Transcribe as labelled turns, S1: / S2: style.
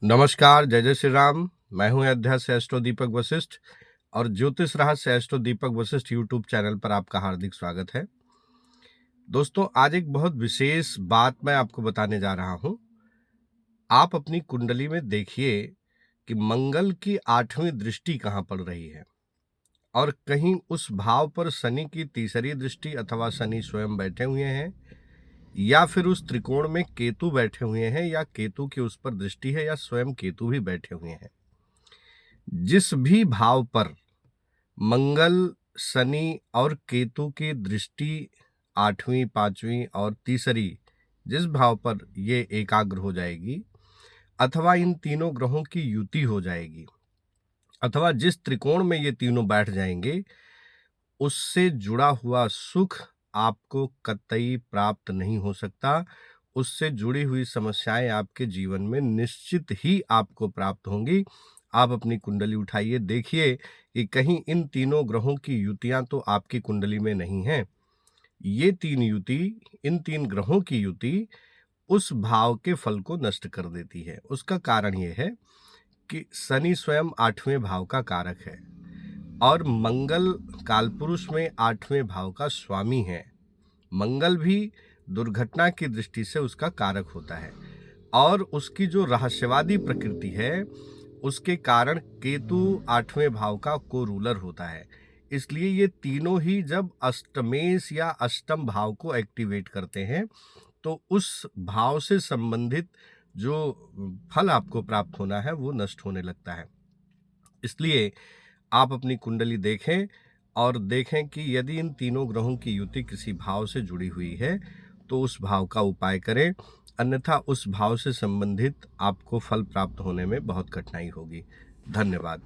S1: नमस्कार, जय जय श्री राम। मैं हूं अयोध्या से एस्ट्रो दीपक वशिष्ठ और ज्योतिष रहस्य एस्ट्रो दीपक वशिष्ठ यूट्यूब चैनल पर आपका हार्दिक स्वागत है। दोस्तों, आज एक बहुत विशेष बात मैं आपको बताने जा रहा हूं। आप अपनी कुंडली में देखिए कि मंगल की 8वीं दृष्टि कहां पड़ रही है और कहीं उस भाव पर शनि की तीसरी दृष्टि अथवा शनि स्वयं बैठे हुए हैं, या फिर उस त्रिकोण में केतु बैठे हुए हैं, या केतु की उस पर दृष्टि है, या स्वयं केतु भी बैठे हुए हैं। जिस भी भाव पर मंगल, शनि और केतु की दृष्टि 8वीं, 5वीं और तीसरी जिस भाव पर ये एकाग्र हो जाएगी, अथवा इन तीनों ग्रहों की युति हो जाएगी, अथवा जिस त्रिकोण में ये तीनों बैठ जाएंगे, उससे जुड़ा हुआ सुख आपको कतई प्राप्त नहीं हो सकता। उससे जुड़ी हुई समस्याएं आपके जीवन में निश्चित ही आपको प्राप्त होंगी। आप अपनी कुंडली उठाइए, देखिए कि कहीं इन तीनों ग्रहों की युतियां तो आपकी कुंडली में नहीं है। ये तीन युति, इन तीन ग्रहों की युति उस भाव के फल को नष्ट कर देती है। उसका कारण यह है कि शनि स्वयं 8वें भाव का कारक है और मंगल कालपुरुष में 8वें भाव का स्वामी है। मंगल भी दुर्घटना की दृष्टि से उसका कारक होता है और उसकी जो रहस्यवादी प्रकृति है, उसके कारण केतु 8वें भाव का को रूलर होता है। इसलिए ये तीनों ही जब अष्टमेश या अष्टम भाव को एक्टिवेट करते हैं, तो उस भाव से संबंधित जो फल आपको प्राप्त होना है वो नष्ट होने लगता है। इसलिए आप अपनी कुंडली देखें और देखें कि यदि इन तीनों ग्रहों की युति किसी भाव से जुड़ी हुई है तो उस भाव का उपाय करें, अन्यथा उस भाव से संबंधित आपको फल प्राप्त होने में बहुत कठिनाई होगी। धन्यवाद।